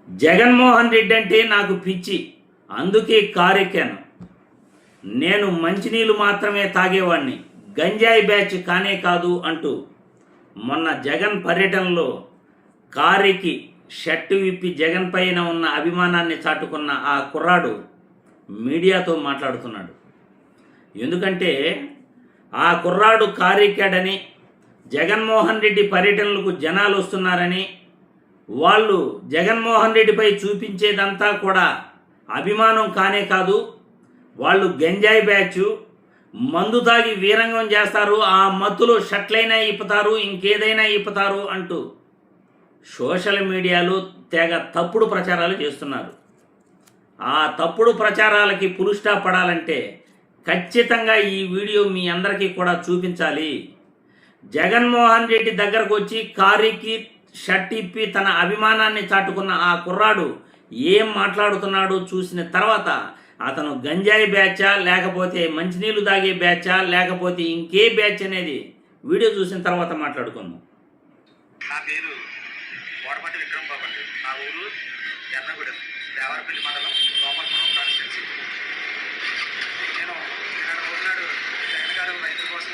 జగన్మోహన్ రెడ్డి అంటే నాకు పిచ్చి, అందుకే కారెక్కాను. నేను మంచినీళ్ళు మాత్రమే తాగేవాడిని, గంజాయి బ్యాచ్ కానే కాదు అంటూ మొన్న జగన్ పర్యటనలో కారెక్కి షర్టు విప్పి జగన్ పైన ఉన్న అభిమానాన్ని చాటుకున్న ఆ కుర్రాడు మీడియాతో మాట్లాడుతున్నాడు. ఎందుకంటే ఆ కుర్రాడు కారెక్కాడని, జగన్మోహన్ రెడ్డి పర్యటనలకు జనాలు వస్తున్నారని, వాళ్ళు జగన్మోహన్ రెడ్డిపై చూపించేదంతా కూడా అభిమానం కానే కాదు, వాళ్ళు గంజాయి బ్యాచ్, మందు తాగి వీరంగం చేస్తారు, ఆ మత్తులో షట్లైనా ఇప్పుతారు, ఇంకేదైనా ఇప్పుతారు అంటూ సోషల్ మీడియాలో తెగ తప్పుడు ప్రచారాలు చేస్తున్నారు. ఆ తప్పుడు ప్రచారాలకి ఫుల్ స్టాప్ పడాలంటే ఖచ్చితంగా ఈ వీడియో మీ అందరికీ కూడా చూపించాలి. జగన్మోహన్ రెడ్డి దగ్గరకు వచ్చి కారుకి షర్ట్ ఇప్పి తన అభిమానాన్ని చాటుకున్న ఆ కుర్రాడు ఏం మాట్లాడుతున్నాడో చూసిన తర్వాత అతను గంజాయి బ్యాచా, లేకపోతే మంచినీళ్ళు తాగే బ్యాచా, లేకపోతే ఇంకే బ్యాచ్ అనేది వీడియో చూసిన తర్వాత మాట్లాడుకుందాం. నా పేరు కోటపట్టి విక్రమ్ బాబు అండి. నా ఊరు ఎర్నగూడెం, దేవరపల్లి మండలం, రోమపురం కాన్స్టిట్యున్సీ. నేను రోజునాడు జగన్ గారు రైతుల కోసం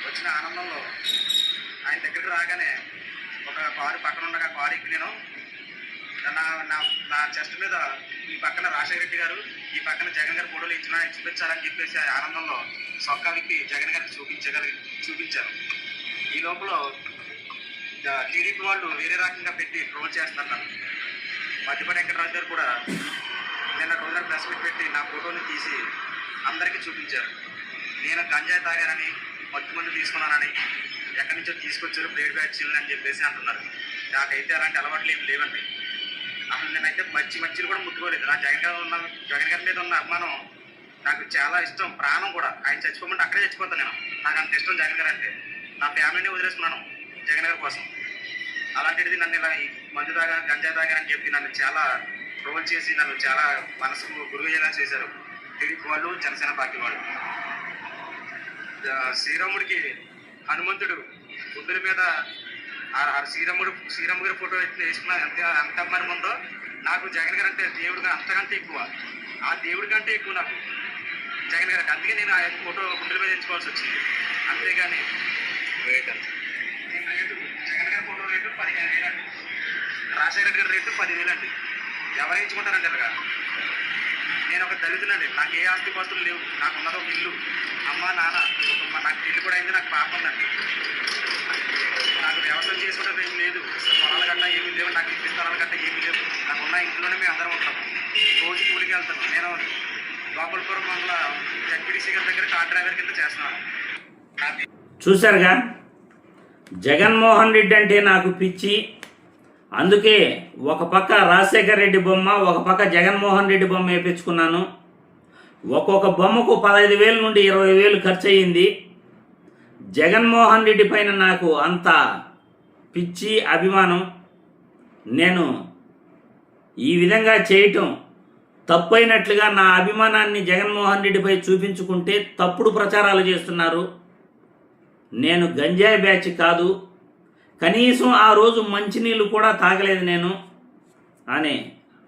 వచ్చిన ఆనందంలో ఆయన దగ్గరికి రాగానే ఒక కారు పక్కన ఉండగా కారు ఎక్కి నేను నా చెస్ట్ మీద ఈ పక్కన రాజశేఖర రెడ్డి గారు, ఈ పక్కన జగన్ గారు ఫోటోలు చూపించాలని చెప్పేసి ఆనందంలో సొక్కా విప్పి జగన్ గారికి చూపించారు. ఈ లోపల టీడీపీ వాళ్ళు వేరే రకంగా పెట్టి ట్రోల్ చేస్తున్నారు. మధ్యపడి వెంకటరాజు గారు కూడా నిన్న రోజున ప్రెస్ మీట్ పెట్టి నా ఫోటోని తీసి అందరికీ చూపించారు. నేను గంజాయి తాగానని, మత్తు మందు తీసుకున్నానని, ఎక్కడి నుంచో తీసుకొచ్చారు బ్లేడ్ బ్యాచ్లు అని చెప్పేసి అంటున్నారు. నాకైతే అలాంటి అలవాట్లు ఏమి లేవండి. అసలు నేనైతే మచ్చిలు కూడా ముట్టుకోలేదు. నా జగన్ గారి మీద ఉన్న అభిమానం నాకు చాలా ఇష్టం, ప్రాణం కూడా. ఆయన చచ్చిపోమంటే అక్కడే చచ్చిపోతాను నేను. నాకు అంత ఇష్టం జగన్ గారు అంటే. నా ఫ్యామిలీని వదిలేసుకున్నాను జగన్ గారి కోసం. అలాంటిది నన్ను ఇలా మందు తాగా గంజాయి తాగా అని చెప్పి నన్ను చాలా ట్రోల్ చేసి నన్ను చాలా మనసుకు గురువయ్యేలా చేశారు టీడీపీ వాళ్ళు, జనసేన పార్టీ వాళ్ళు. శ్రీరాముడికి హనుమంతుడు బుద్ధుల మీద శ్రీరాముడి ఫోటో వేసుకున్న ఎంత అభిమానం ఉందో నాకు జగన్ గారు అంటే దేవుడిగా అంతకంటే ఎక్కువ. ఆ దేవుడి కంటే ఎక్కువ నాకు జగన్ గారికి. అందుకే నేను ఆ ఫోటో గుండెల మీద ఎంచుకోవాల్సి వచ్చింది. అంతేగాని జగన్ గారి ఫోటో రేటు 15,000 అండి, రాజశేఖర రెడ్డి గారి రేటు 10,000 అండి. ఎవరు ఎంచుకుంటారండి అలాగా? నేను ఒక దళితునండి, నాకు ఏ ఆస్తి పాస్తులు లేవు. నాకు ఉన్నది ఒక ఇల్లు, అమ్మ నాన్న, నాకు ఇల్లు కూడా అయింది, నాకు పాప ఉందండి. నాకు వ్యవసాయం చేసుకుంటే ఏమి లేదు, పొలాల గట్ట ఏమీ లేవు, నాకు ఇంటి స్థలాల గట్ట ఏమీ లేవు. నాకు ఉన్న ఇంట్లోనే మేము అందరం ఉంటాం. రోజు కూలికి వెళ్తాను. నేను గోపాలపురం మండల జడ్పీటీసీ గారి దగ్గర కార్ డ్రైవర్ కింద చేస్తున్నాను. చూశారుగా, జగన్మోహన్ రెడ్డి అంటే నాకు పిచ్చి, అందుకే ఒక పక్క రాజశేఖర రెడ్డి బొమ్మ, ఒక పక్క జగన్మోహన్ రెడ్డి బొమ్మ వేయించుకున్నాను. ఒక్కొక్క బొమ్మకు 15,000 నుండి 20,000 ఖర్చు అయ్యింది. జగన్మోహన్ రెడ్డి పైన నాకు అంత పిచ్చి అభిమానం. నేను ఈ విధంగా చేయటం తప్పైనట్లుగా నా అభిమానాన్ని జగన్మోహన్ రెడ్డిపై చూపించుకుంటే తప్పుడు ప్రచారాలు చేస్తున్నారు. నేను గంజాయి బ్యాచ్ కాదు, కనీసం ఆ రోజు మంచినీళ్ళు కూడా తాగలేదు నేను అని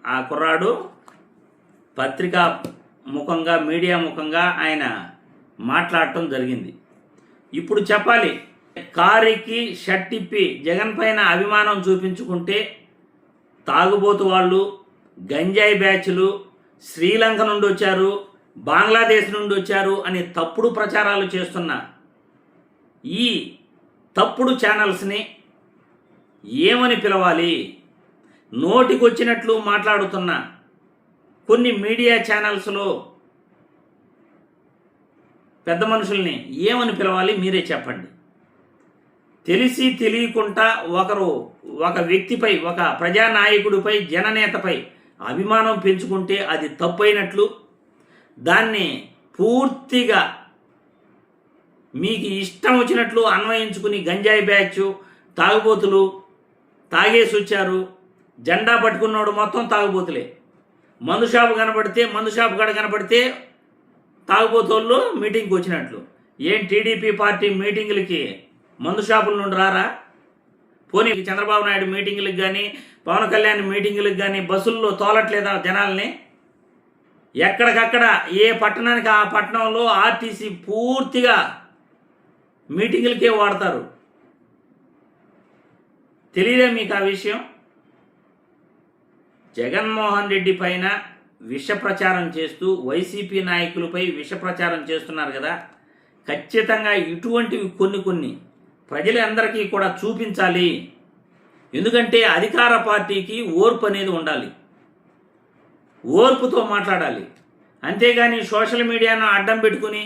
ఆ కుర్రాడు పత్రికా ముఖంగా, మీడియా ముఖంగా ఆయన మాట్లాడటం జరిగింది. ఇప్పుడు చెప్పాలి, కారుకి షర్ట్ ఇప్పి జగన్ పైన అభిమానం చూపించుకుంటే తాగుబోతు వాళ్ళు, గంజాయి బ్యాచ్లు, శ్రీలంక నుండి వచ్చారు, బంగ్లాదేశ్ నుండి వచ్చారు అని తప్పుడు ప్రచారాలు చేస్తున్న ఈ తప్పుడు ఛానల్స్ని ఏమని పిలవాలి? నోటికొచ్చినట్లు మాట్లాడుతున్న కొన్ని మీడియా ఛానల్స్లో పెద్ద మనుషుల్ని ఏమని పిలవాలి? మీరే చెప్పండి. తెలిసి తెలియకుండా ఒక వ్యక్తిపై, ఒక ప్రజానాయకుడిపై, జననేతపై అభిమానం పెంచుకుంటే అది తప్పైనట్లు. దాన్ని పూర్తిగా మీకు ఇష్టం వచ్చినట్లు అన్వయించుకుని గంజాయి బ్యాచ్, తాగుబోతులు, తాగేసి వచ్చారు, జెండా పట్టుకున్నోడు మొత్తం తాగుబోతులే. మందు షాపు కనపడితే, మందు షాపు కాడ కనపడితే తాగుబోతోళ్ళు మీటింగ్కి వచ్చినట్లు. ఏం టీడీపీ పార్టీ మీటింగులకి మందు షాపుల నుండి రారా? పోనీ చంద్రబాబు నాయుడు మీటింగులకు కానీ, పవన్ కళ్యాణ్ మీటింగులకు కానీ బస్సుల్లో తోలట్లేదా జనాల్ని? ఎక్కడికక్కడ ఏ పట్టణానికి ఆ పట్టణంలో ఆర్టీసీ పూర్తిగా మీటింగులకే వాడతారు. తెలియదే మీకు ఆ విషయం? జగన్మోహన్ రెడ్డి పైన విష ప్రచారం చేస్తూ వైసీపీ నాయకులపై విష ప్రచారం చేస్తున్నారు కదా. ఖచ్చితంగా ఇటువంటివి కొన్ని ప్రజలందరికీ కూడా చూపించాలి. ఎందుకంటే అధికార పార్టీకి ఓర్పు అనేది ఉండాలి, ఓర్పుతో మాట్లాడాలి. అంతేగాని సోషల్ మీడియాను అడ్డం పెట్టుకుని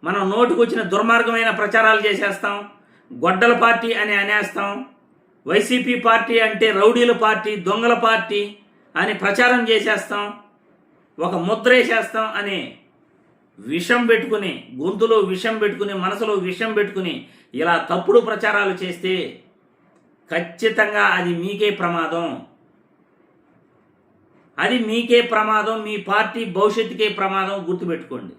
మనం నోటుకొచ్చిన దుర్మార్గమైన ప్రచారాలు చేసేస్తాం, గొడ్డల పార్టీ అని అనేస్తాం, వైసీపీ పార్టీ అంటే రౌడీల పార్టీ, దొంగల పార్టీ అని ప్రచారం చేసేస్తాం, ఒక ముద్ర వేసేస్తాం అని విషం పెట్టుకుని, గొంతులో విషం పెట్టుకుని, మనసులో విషం పెట్టుకుని ఇలా తప్పుడు ప్రచారాలు చేస్తే ఖచ్చితంగా అది మీకే ప్రమాదం. అది మీకే ప్రమాదం, మీ పార్టీ భవిష్యత్తుకే ప్రమాదం. గుర్తుపెట్టుకోండి.